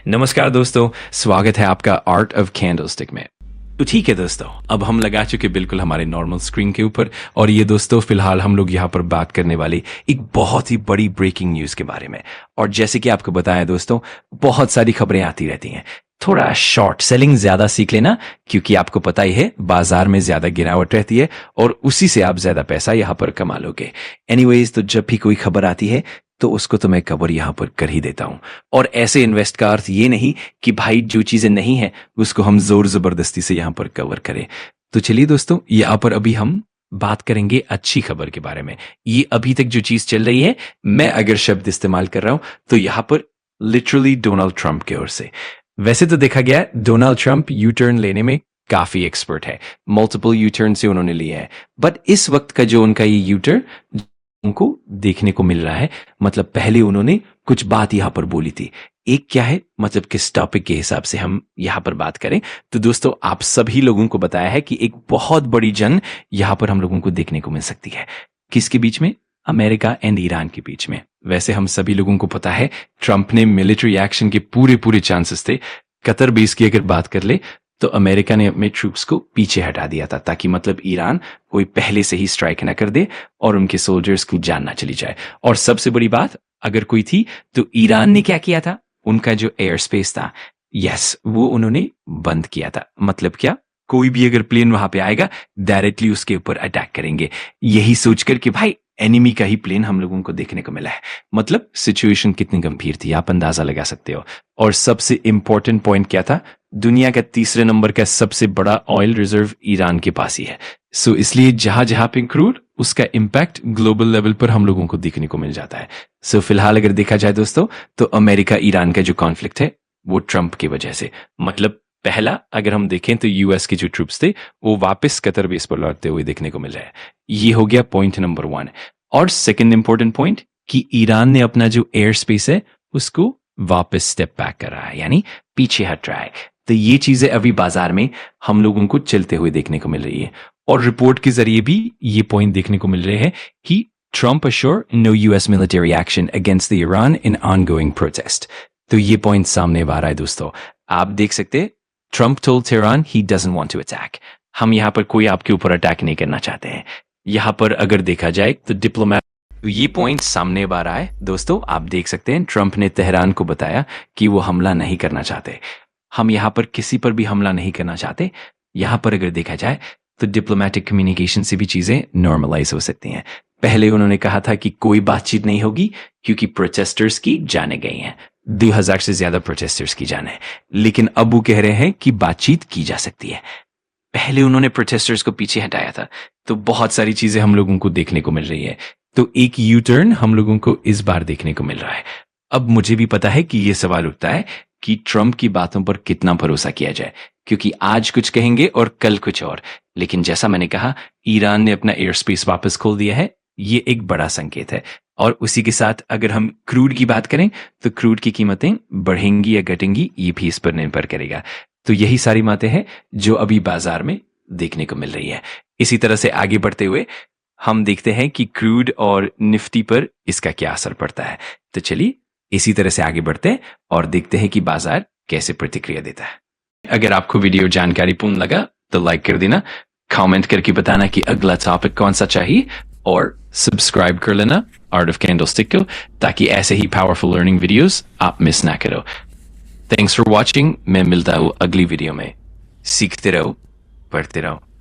नमस्कार दोस्तों, स्वागत है आपका आर्ट ऑफ कैंडलस्टिक में। तो ठीक है दोस्तों, अब हम लगा चुके बिल्कुल हमारे नॉर्मल स्क्रीन के ऊपर। और ये दोस्तों फिलहाल हम लोग यहाँ पर बात करने वाले एक बहुत ही बड़ी ब्रेकिंग न्यूज़ के बारे में। और जैसे कि आपको बताया दोस्तों, बहुत सारी खबरें आती रहती हैं। थोड़ा शॉर्ट सेलिंग ज्यादा सीख लेना, क्योंकि आपको पता ही है बाजार में ज्यादा गिरावट रहती है और उसी से आप ज्यादा पैसा यहाँ पर कमा लोगे। एनीवेज, तो जब भी कोई खबर आती है तो उसको तो मैं कवर यहाँ पर कर ही देता हूँ। और ऐसे इन्वेस्ट का अर्थ ये नहीं कि भाई जो चीजें नहीं है उसको हम जोर जबरदस्ती से यहाँ पर कवर करें। तो चलिए दोस्तों, यहाँ पर अभी हम बात करेंगे अच्छी खबर के बारे में। ये अभी तक जो चीज चल रही है, मैं अगर शब्द इस्तेमाल कर रहा हूं तो यहाँ पर लिटरली डोनाल्ड ट्रंप की ओर से। वैसे तो देखा गया डोनाल्ड ट्रंप यू टर्न लेने में काफी एक्सपर्ट है, मल्टीपल यू टर्न से उन्होंने लिया है। बट इस वक्त का जो उनका ये यू टर्न उनको देखने को मिल रहा है, मतलब पहले उन्होंने कुछ बात यहां पर बोली थी। एक क्या है, मतलब किस टॉपिक के हिसाब से हम यहां पर बात करें तो दोस्तों आप सभी लोगों को बताया है कि एक बहुत बड़ी जंग यहां पर हम लोगों को देखने को मिल सकती है। किसके बीच में? अमेरिका एंड ईरान के बीच में। वैसे हम सभी लोगों को पता है ट्रंप ने मिलिट्री एक्शन के पूरे पूरे चांसेस थे। कतर बेस की अगर बात कर ले तो अमेरिका ने अपने ट्रूप्स को पीछे हटा दिया था, ताकि मतलब ईरान कोई पहले से ही स्ट्राइक ना कर दे और उनके सोल्जर्स की जान ना चली जाए। और सबसे बड़ी बात अगर कोई थी तो ईरान ने क्या किया था, उनका जो एयर स्पेस था, यस, वो उन्होंने बंद किया था। मतलब क्या, कोई भी अगर प्लेन वहां पे आएगा डायरेक्टली उसके ऊपर अटैक करेंगे, यही सोचकर कि भाई एनिमी का ही प्लेन हम लोगों को देखने को मिला है। मतलब सिचुएशन कितनी गंभीर थी आप अंदाजा लगा सकते हो। और सबसे इंपॉर्टेंट पॉइंट क्या था, दुनिया का तीसरे नंबर का सबसे बड़ा ऑयल रिजर्व ईरान के पास ही है। सो इसलिए जहां जहां पे क्रूड, उसका इंपैक्ट ग्लोबल लेवल पर हम लोगों को देखने को मिल जाता है। सो फिलहाल अगर देखा जाए दोस्तों तो अमेरिका ईरान का जो कॉन्फ्लिक्ट है वो ट्रंप की वजह से, मतलब पहला अगर हम देखें तो यूएस के जो ट्रूप्स थे वो वापस कतर बेस पर लौटते हुए देखने को मिल रहा है। ये हो गया पॉइंट नंबर 1। और सेकंड इंपॉर्टेंट पॉइंट कि ईरान ने अपना जो एयर स्पेस है उसको वापस स्टेप बैक कर रहा है, यानी पीछे हट रहा है। तो ये चीजें अभी बाजार में हम लोगों को चलते हुए देखने को मिल रही है। और रिपोर्ट के जरिए भी ये पॉइंट देखने को मिल रहे हैं कि Trump assure no US military action against the Iran in ongoing protest. तो ये पॉइंट सामने आ रहा है दोस्तों, आप देख सकते हैं। Trump told Tehran he doesn't want to attack. हम यहाँ पर कोई आपके ऊपर अटैक नहीं करना चाहते हैं। यहाँ पर अगर देखा जाए तो डिप्लोमैट, तो ये पॉइंट सामने आ रहा है दोस्तों, आप देख सकते हैं। ट्रंप ने तेहरान को बताया कि वो हमला नहीं करना चाहते। हम यहाँ पर किसी पर भी हमला नहीं करना चाहते। यहाँ पर अगर देखा जाए तो डिप्लोमेटिक कम्युनिकेशन से भी चीजें नॉर्मलाइज हो सकती हैं। पहले उन्होंने कहा था कि कोई बातचीत नहीं होगी क्योंकि प्रोटेस्टर्स की जाने गई हैं, 2000 से ज्यादा प्रोटेस्टर्स की जान है। लेकिन अब वो कह रहे हैं कि बातचीत की जा सकती है। पहले उन्होंने प्रोटेस्टर्स को पीछे हटाया था। तो बहुत सारी चीजें हम लोगों को देखने को मिल रही है। तो एक यू टर्न हम लोगों को इस बार देखने को मिल रहा है। अब मुझे भी पता है कि ये सवाल उठता है कि ट्रंप की बातों पर कितना भरोसा किया जाए, क्योंकि आज कुछ कहेंगे और कल कुछ और। लेकिन जैसा मैंने कहा, ईरान ने अपना एयर स्पेस वापस खोल दिया है, ये एक बड़ा संकेत है। और उसी के साथ अगर हम क्रूड की बात करें तो क्रूड की कीमतें बढ़ेंगी या घटेंगी ये भी इस पर निर्भर करेगा। तो यही सारी बातें हैं जो अभी बाजार में देखने को मिल रही है। इसी तरह से आगे बढ़ते हुए हम देखते हैं कि क्रूड और निफ्टी पर इसका क्या असर पड़ता है। तो चलिए इसी तरह से आगे बढ़ते हैं और देखते हैं कि बाजार कैसे प्रतिक्रिया देता है। अगर आपको वीडियो जानकारीपूर्ण लगा तो लाइक कर देना, कमेंट करके बताना कि अगला टॉपिक कौन सा चाहिए, और सब्सक्राइब कर लेना आर्ट ऑफ कैंडलस्टिक को, ताकि ऐसे ही पावरफुल लर्निंग वीडियोस आप मिस ना करो। Thanks for watching. मैं मिलता हूँ अगली वीडियो में। सीखते रहो, पढ़ते रहो।